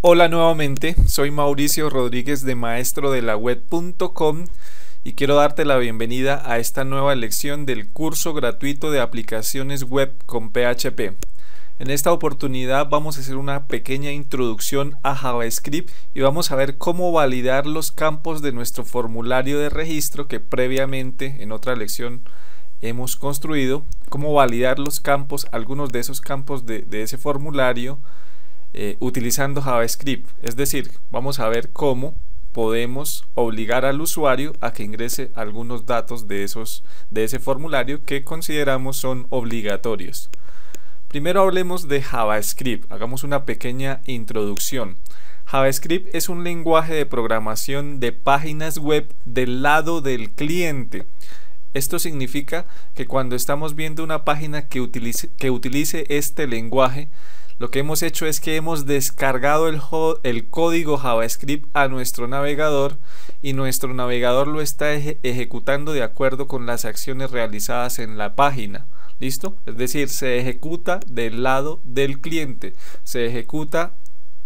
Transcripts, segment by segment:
Hola nuevamente, soy Mauricio Rodríguez de maestrodelaweb.com y quiero darte la bienvenida a esta nueva lección del curso gratuito de aplicaciones web con PHP. En esta oportunidad vamos a hacer una pequeña introducción a JavaScript y vamos a ver cómo validar los campos de nuestro formulario de registro que previamente en otra lección hemos construido, cómo validar los campos, algunos de esos campos de ese formulario utilizando JavaScript. Es decir, vamos a ver cómo podemos obligar al usuario a que ingrese algunos datos de ese formulario que consideramos son obligatorios. Primero hablemos de JavaScript, hagamos una pequeña introducción. JavaScript es un lenguaje de programación de páginas web del lado del cliente. Esto significa que cuando estamos viendo una página que utilice este lenguaje, lo que hemos hecho es que hemos descargado el código JavaScript a nuestro navegador y nuestro navegador lo está ejecutando de acuerdo con las acciones realizadas en la página. ¿Listo? Es decir, se ejecuta del lado del cliente, se ejecuta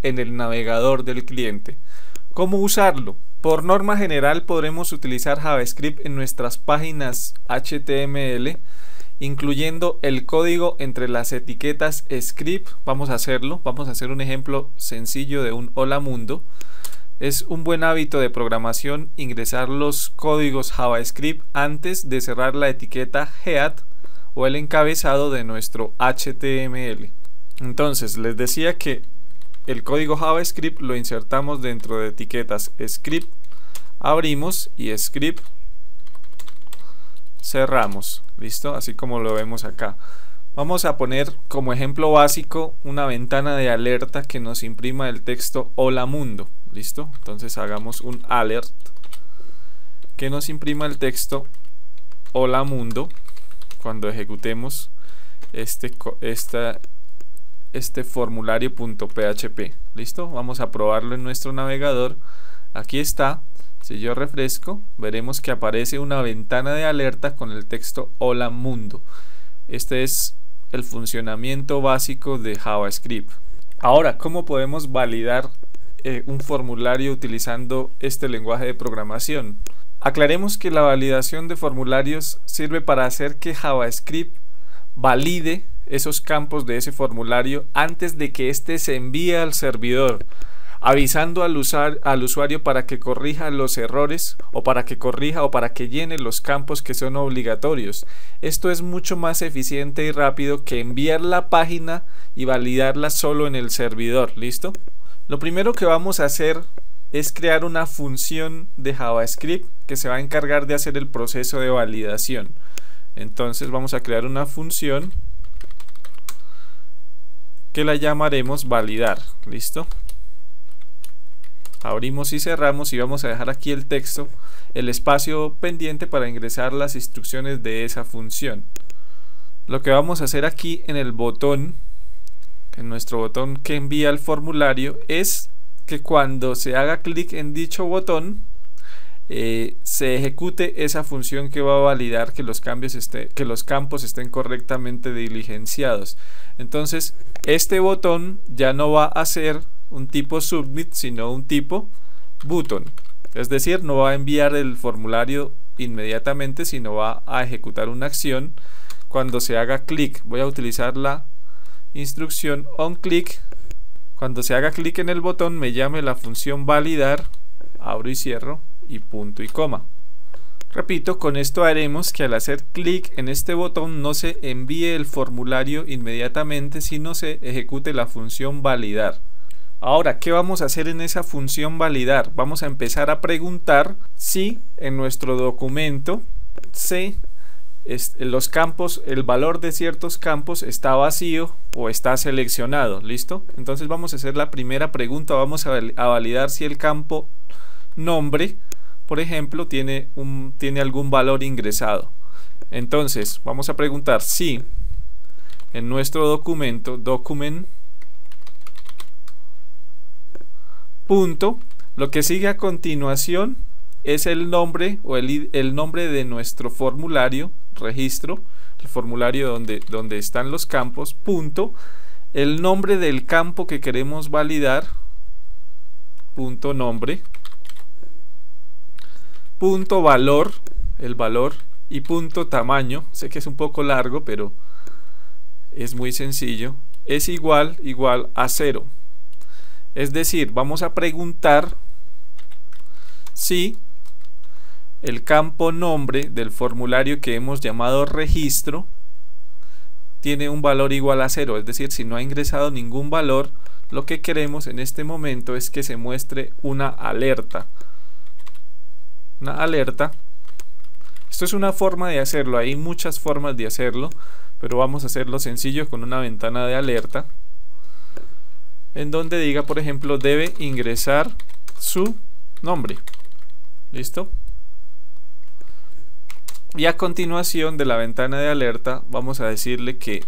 en el navegador del cliente. ¿Cómo usarlo? Por norma general podremos utilizar JavaScript en nuestras páginas HTML, incluyendo el código entre las etiquetas script. Vamos a hacerlo, vamos a hacer un ejemplo sencillo de un hola mundo. Es un buen hábito de programación ingresar los códigos JavaScript antes de cerrar la etiqueta head o el encabezado de nuestro HTML. Entonces les decía que el código JavaScript lo insertamos dentro de etiquetas script, abrimos y script, cerramos. ¿Listo? Así como lo vemos acá. Vamos a poner como ejemplo básico una ventana de alerta que nos imprima el texto hola mundo. ¿Listo? Entonces hagamos un alert que nos imprima el texto hola mundo cuando ejecutemos este formulario.php. ¿Listo? Vamos a probarlo en nuestro navegador. Aquí está. Si yo refresco, veremos que aparece una ventana de alerta con el texto hola mundo. Este es el funcionamiento básico de JavaScript. Ahora, ¿cómo podemos validar un formulario utilizando este lenguaje de programación? Aclaremos que la validación de formularios sirve para hacer que JavaScript valide esos campos de ese formulario antes de que éste se envíe al servidor, avisando al usuario para que corrija los errores o para que llene los campos que son obligatorios. Esto es mucho más eficiente y rápido que enviar la página y validarla solo en el servidor. ¿Listo? Lo primero que vamos a hacer es crear una función de JavaScript que se va a encargar de hacer el proceso de validación. Entonces vamos a crear una función que la llamaremos validar. ¿Listo? Abrimos y cerramos y vamos a dejar aquí el texto, el espacio pendiente para ingresar las instrucciones de esa función. Lo que vamos a hacer aquí en el botón, en nuestro botón que envía el formulario, es que cuando se haga clic en dicho botón se ejecute esa función que va a validar que los campos estén correctamente diligenciados. Entonces este botón ya no va a ser un tipo submit, sino un tipo button. Es decir, no va a enviar el formulario inmediatamente, sino va a ejecutar una acción cuando se haga clic. Voy a utilizar la instrucción onClick. Cuando se haga clic en el botón, me llame la función validar, abro y cierro, y punto y coma. Repito, con esto haremos que al hacer clic en este botón no se envíe el formulario inmediatamente, sino se ejecute la función validar. Ahora, ¿qué vamos a hacer en esa función validar? Vamos a empezar a preguntar si en nuestro documento los campos, el valor de ciertos campos está vacío o está seleccionado. ¿Listo? Entonces vamos a hacer la primera pregunta. Vamos a validar si el campo nombre, por ejemplo, tiene algún valor ingresado. Entonces vamos a preguntar si en nuestro documento document punto, lo que sigue a continuación es el nombre o el nombre de nuestro formulario registro, el formulario donde están los campos, punto, el nombre del campo que queremos validar, punto nombre, punto valor, el valor, y punto tamaño. Sé que es un poco largo, pero es muy sencillo. Es igual a 0. Es decir, vamos a preguntar si el campo nombre del formulario que hemos llamado registro tiene un valor igual a 0, es decir, si no ha ingresado ningún valor, lo que queremos en este momento es que se muestre una alerta. Una alerta. Esto es una forma de hacerlo, hay muchas formas de hacerlo, pero vamos a hacerlo sencillo con una ventana de alerta, en donde diga, por ejemplo, debe ingresar su nombre. ¿Listo? Y a continuación de la ventana de alerta vamos a decirle que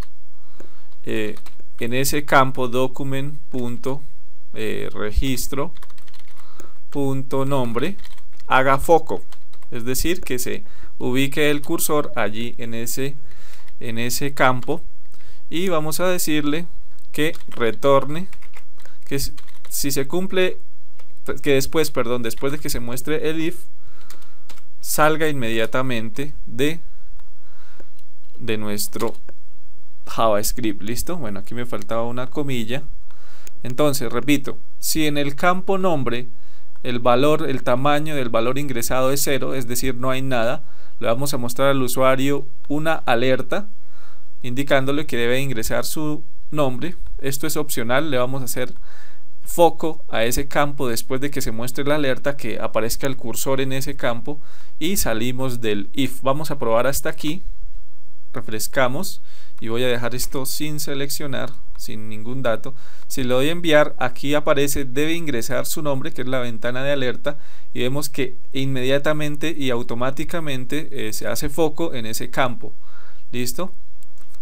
en ese campo document.registro.nombre haga foco, es decir, que se ubique el cursor allí en ese campo, y vamos a decirle que retorne, que si se cumple, que después de que se muestre el if, salga inmediatamente de nuestro JavaScript. ¿Listo? Bueno, aquí me faltaba una comilla. Entonces, repito, si en el campo nombre el tamaño del valor ingresado es 0, es decir, no hay nada, le vamos a mostrar al usuario una alerta indicándole que debe ingresar su nombre. Esto es opcional, le vamos a hacer foco a ese campo después de que se muestre la alerta, que aparezca el cursor en ese campo, y salimos del if. Vamos a probar hasta aquí, refrescamos y voy a dejar esto sin seleccionar, sin ningún dato. Si le doy a enviar, aquí aparece debe ingresar su nombre, que es la ventana de alerta, y vemos que inmediatamente y automáticamente se hace foco en ese campo. ¿Listo?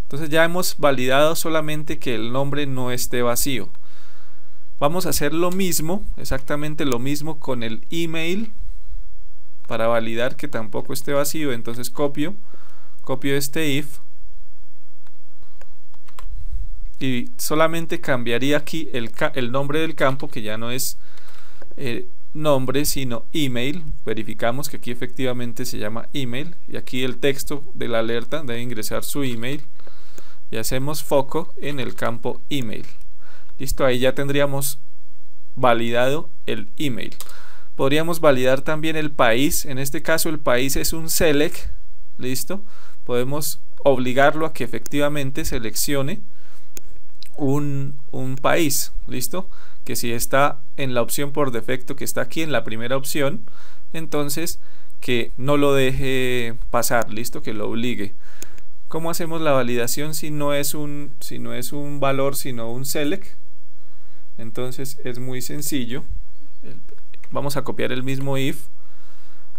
Entonces ya hemos validado solamente que el nombre no esté vacío. Vamos a hacer lo mismo, exactamente lo mismo con el email, para validar que tampoco esté vacío. Entonces copio este if y solamente cambiaría aquí el nombre del campo, que ya no es nombre sino email. Verificamos que aquí efectivamente se llama email, y aquí el texto de la alerta debe ingresar su email, y hacemos foco en el campo email. Listo, ahí ya tendríamos validado el email. Podríamos validar también el país. En este caso el país es un select. Listo, podemos obligarlo a que efectivamente seleccione un país. Listo, que si está en la opción por defecto que está aquí en la primera opción, entonces que no lo deje pasar. Listo, que lo obligue. ¿Cómo hacemos la validación si no es un valor sino un select? Entonces es muy sencillo. Vamos a copiar el mismo if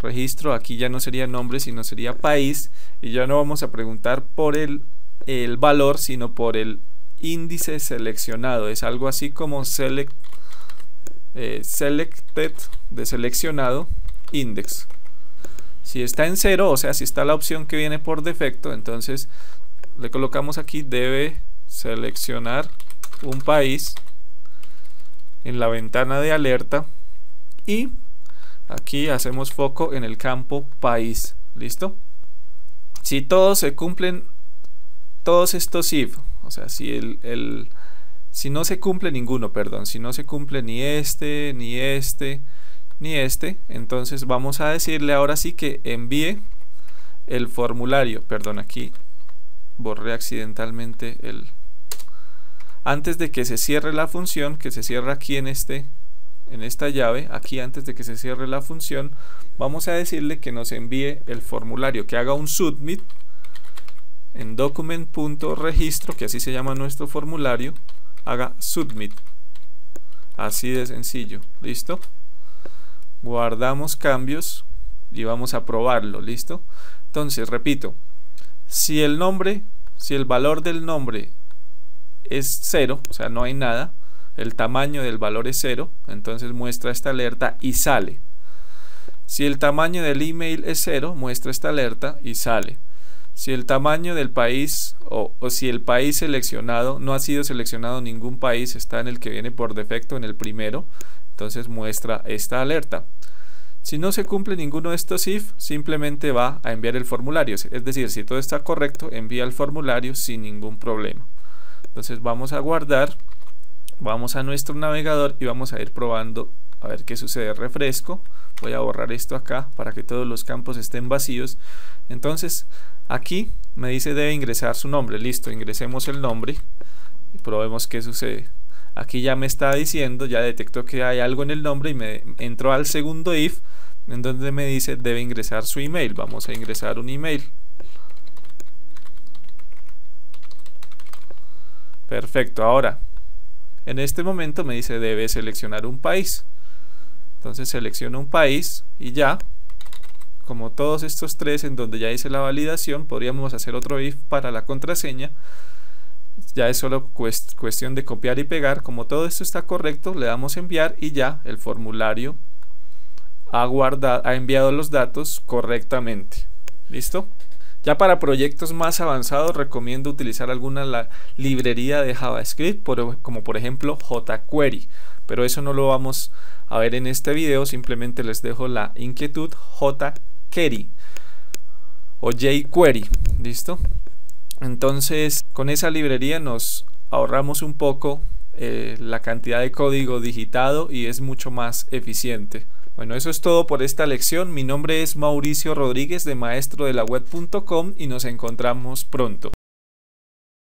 registro. Aquí ya no sería nombre sino sería país, y ya no vamos a preguntar por el valor sino por el índice seleccionado. Es algo así como selected de seleccionado index. Si está en 0, o sea si está la opción que viene por defecto, entonces le colocamos aquí debe seleccionar un país en la ventana de alerta, y aquí hacemos foco en el campo país. ¿Listo? Si todos se cumplen, todos estos if, o sea si si no se cumple ninguno, perdón, si no se cumple ni este, ni este, ni este, entonces vamos a decirle ahora sí que envíe el formulario. Perdón, aquí borré accidentalmente antes de que se cierre la función, que se cierra aquí en esta llave, aquí antes de que se cierre la función, vamos a decirle que nos envíe el formulario, que haga un submit en document.registro, que así se llama nuestro formulario, haga submit. Así de sencillo. ¿Listo? Guardamos cambios y vamos a probarlo. ¿Listo? Entonces, repito, si el valor del nombre es 0, o sea no hay nada, el tamaño del valor es 0, entonces muestra esta alerta y sale. Si el tamaño del email es 0, muestra esta alerta y sale. Si el tamaño del país o si el país seleccionado no ha sido seleccionado ningún país, está en el que viene por defecto, en el primero, entonces muestra esta alerta. Si no se cumple ninguno de estos if, simplemente va a enviar el formulario, es decir, si todo está correcto, envía el formulario sin ningún problema. Entonces vamos a guardar, vamos a nuestro navegador y vamos a ir probando a ver qué sucede. Refresco, voy a borrar esto acá para que todos los campos estén vacíos. Entonces aquí me dice debe ingresar su nombre, listo, ingresemos el nombre y probemos qué sucede. Aquí ya me está diciendo, ya detectó que hay algo en el nombre y me entró al segundo if, en donde me dice debe ingresar su email. Vamos a ingresar un email. Perfecto, ahora en este momento me dice debe seleccionar un país. Entonces selecciono un país y ya, como todos estos tres en donde ya hice la validación, podríamos hacer otro if para la contraseña. Ya es solo cuestión de copiar y pegar. Como todo esto está correcto, le damos enviar y ya el formulario ha enviado los datos correctamente. ¿Listo? Ya para proyectos más avanzados recomiendo utilizar alguna librería de JavaScript, como por ejemplo jQuery, pero eso no lo vamos a ver en este video, simplemente les dejo la inquietud. jQuery o jQuery, ¿listo? Entonces con esa librería nos ahorramos un poco la cantidad de código digitado y es mucho más eficiente. Bueno, eso es todo por esta lección. Mi nombre es Mauricio Rodríguez de maestrodelaWeb.com y nos encontramos pronto.